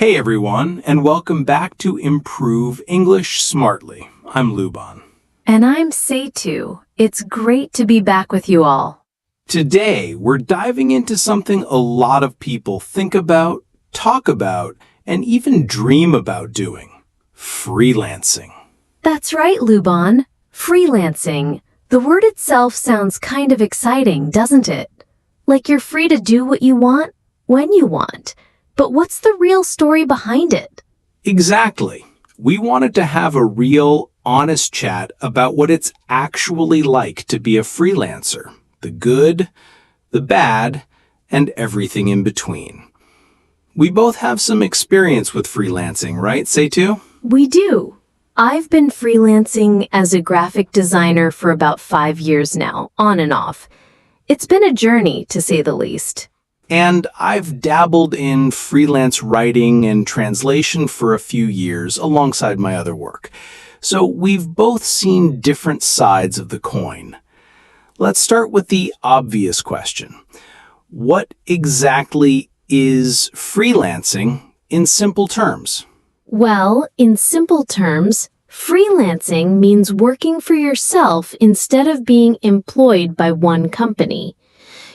Hey everyone, and welcome back to Improve English Smartly. I'm Luban. And I'm Seitu. It's great to be back with you all. Today, we're diving into something a lot of people think about, talk about, and even dream about doing: freelancing. That's right, Luban. Freelancing. The word itself sounds kind of exciting, doesn't it? Like you're free to do what you want, when you want. But what's the real story behind it? Exactly. We wanted to have a real, honest chat about what it's actually like to be a freelancer. The good, the bad, and everything in between. We both have some experience with freelancing, right, Seitu? We do. I've been freelancing as a graphic designer for about 5 years now, on and off. It's been a journey, to say the least. And I've dabbled in freelance writing and translation for a few years alongside my other work. So we've both seen different sides of the coin. Let's start with the obvious question. What exactly is freelancing in simple terms? Well, in simple terms, freelancing means working for yourself instead of being employed by one company.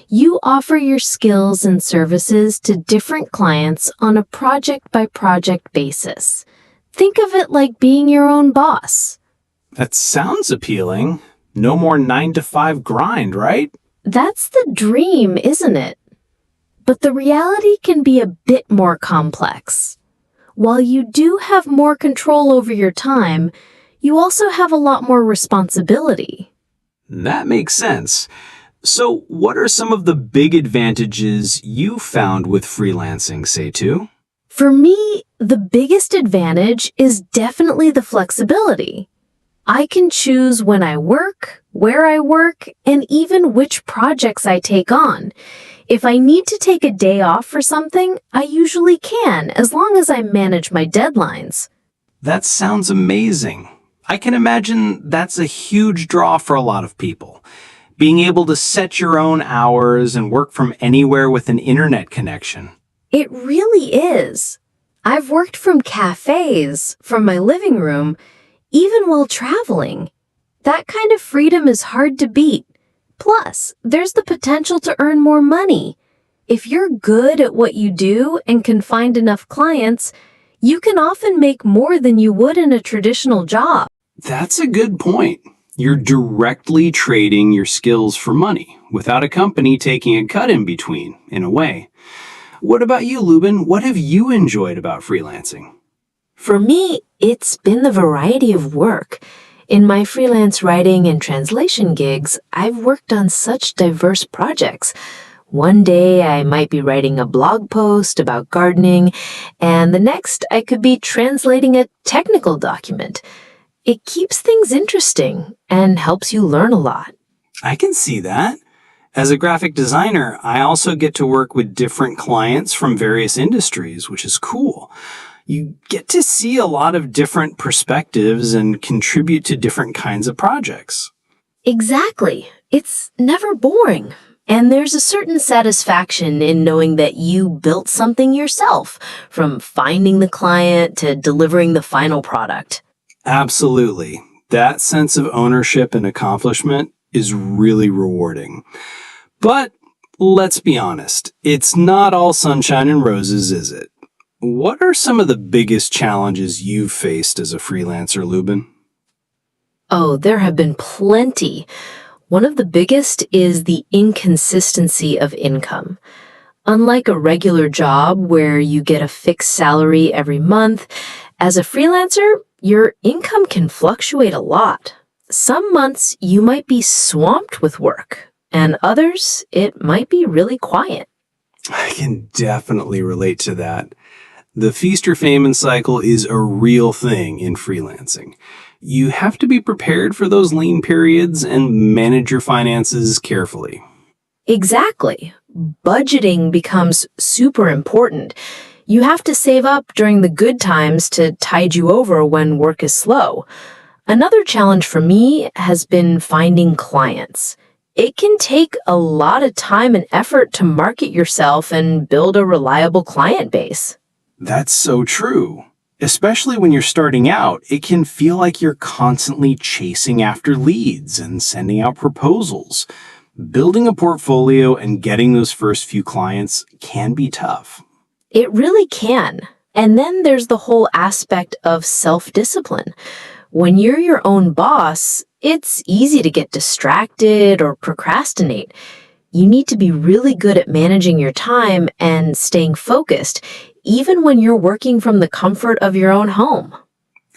You offer your skills and services to different clients on a project-by-project basis. Think of it like being your own boss. That sounds appealing. No more 9-to-5 grind, right? That's the dream, isn't it? But the reality can be a bit more complex. While you do have more control over your time, you also have a lot more responsibility. That makes sense. So what are some of the big advantages you found with freelancing, Seitu? For me, the biggest advantage is definitely the flexibility. I can choose when I work, where I work, and even which projects I take on. If I need to take a day off for something, I usually can, as long as I manage my deadlines. That sounds amazing. I can imagine that's a huge draw for a lot of people. Being able to set your own hours and work from anywhere with an internet connection. It really is. I've worked from cafes, from my living room, even while traveling. That kind of freedom is hard to beat. Plus, there's the potential to earn more money. If you're good at what you do and can find enough clients, you can often make more than you would in a traditional job. That's a good point. You're directly trading your skills for money, without a company taking a cut in between, in a way. What about you, Luban? What have you enjoyed about freelancing? For me, it's been the variety of work. In my freelance writing and translation gigs, I've worked on such diverse projects. One day I might be writing a blog post about gardening, and the next I could be translating a technical document. It keeps things interesting and helps you learn a lot. I can see that. As a graphic designer, I also get to work with different clients from various industries, which is cool. You get to see a lot of different perspectives and contribute to different kinds of projects. Exactly. It's never boring. And there's a certain satisfaction in knowing that you built something yourself, from finding the client to delivering the final product. Absolutely. That sense of ownership and accomplishment is really rewarding. But let's be honest, it's not all sunshine and roses, is it? What are some of the biggest challenges you've faced as a freelancer, Luban? Oh, there have been plenty. One of the biggest is the inconsistency of income. Unlike a regular job where you get a fixed salary every month, as a freelancer, your income can fluctuate a lot. Some months you might be swamped with work, and others it might be really quiet. I can definitely relate to that. The feast or famine cycle is a real thing in freelancing. You have to be prepared for those lean periods and manage your finances carefully. Exactly. Budgeting becomes super important. You have to save up during the good times to tide you over when work is slow. Another challenge for me has been finding clients. It can take a lot of time and effort to market yourself and build a reliable client base. That's so true. Especially when you're starting out, it can feel like you're constantly chasing after leads and sending out proposals. Building a portfolio and getting those first few clients can be tough. It really can. And then there's the whole aspect of self-discipline. When you're your own boss, it's easy to get distracted or procrastinate. You need to be really good at managing your time and staying focused, even when you're working from the comfort of your own home.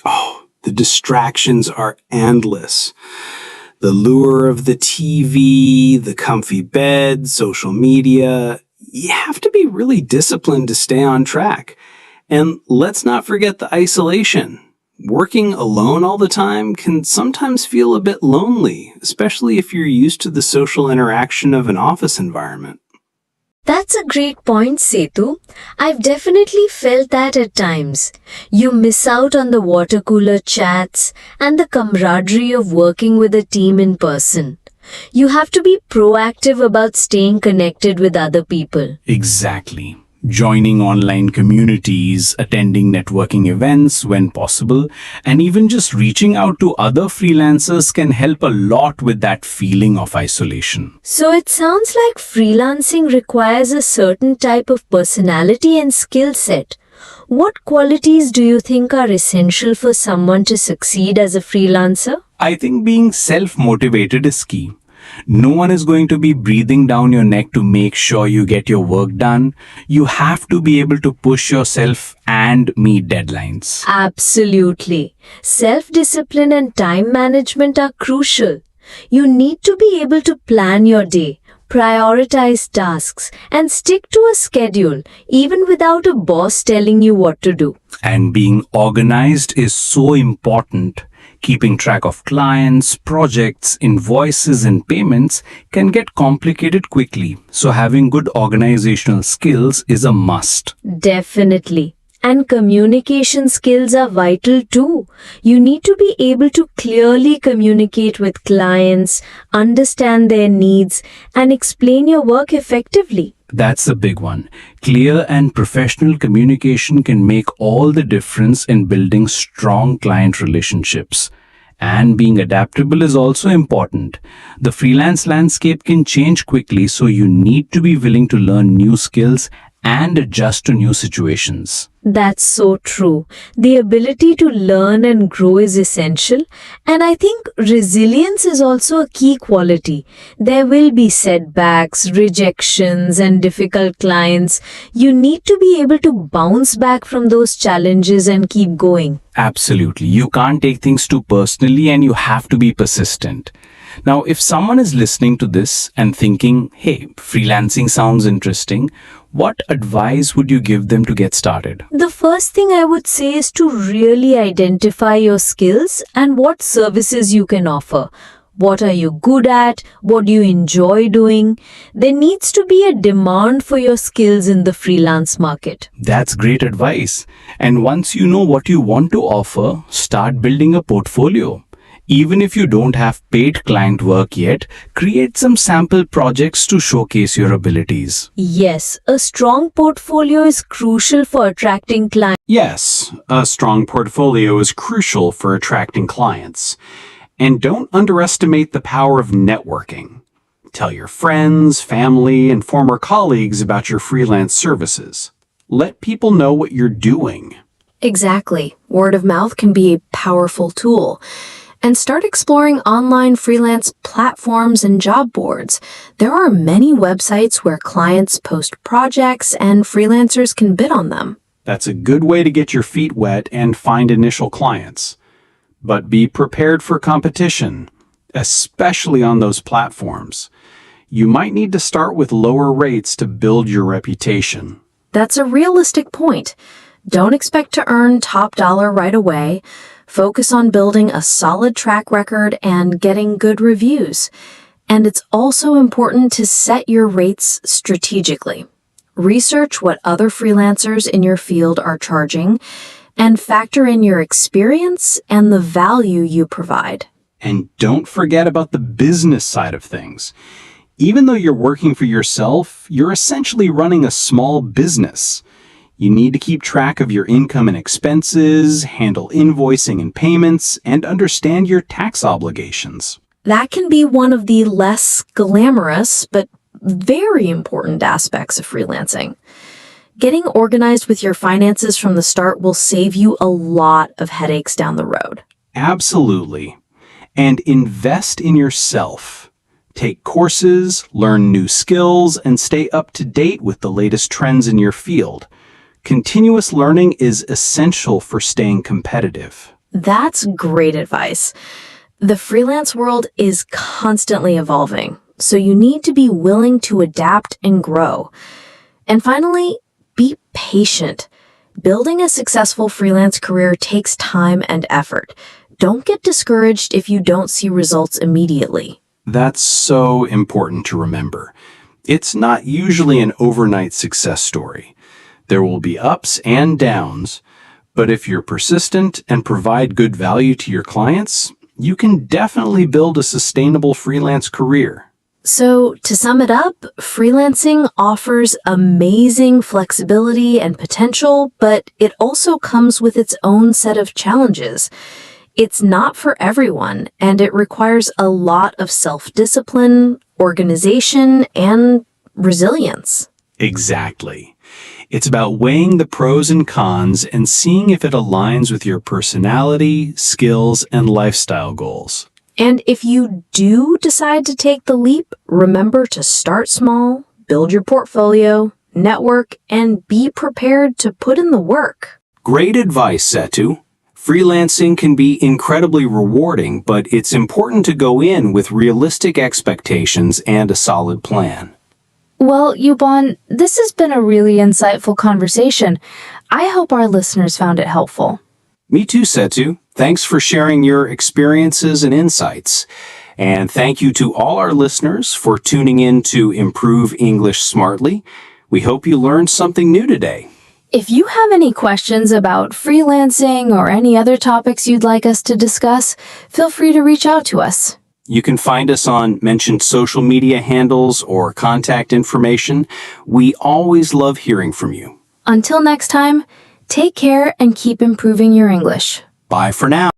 Oh, the distractions are endless. The lure of the TV, the comfy bed, social media. You have to be really disciplined to stay on track. And let's not forget the isolation. Working alone all the time can sometimes feel a bit lonely, especially if you're used to the social interaction of an office environment. That's a great point, Setu. I've definitely felt that at times. You miss out on the water cooler chats and the camaraderie of working with a team in person. You have to be proactive about staying connected with other people. Exactly. Joining online communities, attending networking events when possible, and even just reaching out to other freelancers can help a lot with that feeling of isolation. So it sounds like freelancing requires a certain type of personality and skill set. What qualities do you think are essential for someone to succeed as a freelancer? I think being self-motivated is key. No one is going to be breathing down your neck to make sure you get your work done. You have to be able to push yourself and meet deadlines. Absolutely. Self-discipline and time management are crucial. You need to be able to plan your day, prioritize tasks, and stick to a schedule, even without a boss telling you what to do. And being organized is so important. Keeping track of clients, projects, invoices, and payments can get complicated quickly, so having good organizational skills is a must. Definitely. And communication skills are vital too. You need to be able to clearly communicate with clients, understand their needs, and explain your work effectively. That's a big one. Clear and professional communication can make all the difference in building strong client relationships. And being adaptable is also important. The freelance landscape can change quickly, so you need to be willing to learn new skills and adjust to new situations. That's so true. The ability to learn and grow is essential, and I think resilience is also a key quality. There will be setbacks, rejections, and difficult clients. You need to be able to bounce back from those challenges and keep going. Absolutely. You can't take things too personally and you have to be persistent. Now, if someone is listening to this and thinking, hey, freelancing sounds interesting, what advice would you give them to get started? The first thing I would say is to really identify your skills and what services you can offer. What are you good at? What do you enjoy doing? There needs to be a demand for your skills in the freelance market. That's great advice. And once you know what you want to offer, start building a portfolio. Even if you don't have paid client work yet, create some sample projects to showcase your abilities. Yes, a strong portfolio is crucial for attracting clients. Yes, a strong portfolio is crucial for attracting clients. And don't underestimate the power of networking. Tell your friends, family, and former colleagues about your freelance services. Let people know what you're doing. Exactly. Word of mouth can be a powerful tool. And start exploring online freelance platforms and job boards. There are many websites where clients post projects and freelancers can bid on them. That's a good way to get your feet wet and find initial clients. But be prepared for competition, especially on those platforms. You might need to start with lower rates to build your reputation. That's a realistic point. Don't expect to earn top dollar right away. Focus on building a solid track record and getting good reviews. And it's also important to set your rates strategically. Research what other freelancers in your field are charging and factor in your experience and the value you provide. And don't forget about the business side of things. Even though you're working for yourself, you're essentially running a small business. You need to keep track of your income and expenses, handle invoicing and payments, and understand your tax obligations. That can be one of the less glamorous but very important aspects of freelancing. Getting organized with your finances from the start will save you a lot of headaches down the road. Absolutely. And invest in yourself. Take courses, learn new skills, and stay up to date with the latest trends in your field. Continuous learning is essential for staying competitive. That's great advice. The freelance world is constantly evolving, so you need to be willing to adapt and grow. And finally, be patient. Building a successful freelance career takes time and effort. Don't get discouraged if you don't see results immediately. That's so important to remember. It's not usually an overnight success story. There will be ups and downs, but if you're persistent and provide good value to your clients, you can definitely build a sustainable freelance career. So, to sum it up, freelancing offers amazing flexibility and potential, but it also comes with its own set of challenges. It's not for everyone, and it requires a lot of self-discipline, organization, and resilience. Exactly. It's about weighing the pros and cons and seeing if it aligns with your personality, skills, and lifestyle goals. And if you do decide to take the leap, remember to start small, build your portfolio, network, and be prepared to put in the work. Great advice, Setu. Freelancing can be incredibly rewarding, but it's important to go in with realistic expectations and a solid plan. Well, Yubon, this has been a really insightful conversation. I hope our listeners found it helpful. Me too, Setu. Thanks for sharing your experiences and insights. And thank you to all our listeners for tuning in to Improve English Smartly. We hope you learned something new today. If you have any questions about freelancing or any other topics you'd like us to discuss, feel free to reach out to us. You can find us on mentioned social media handles or contact information. We always love hearing from you. Until next time, take care and keep improving your English. Bye for now.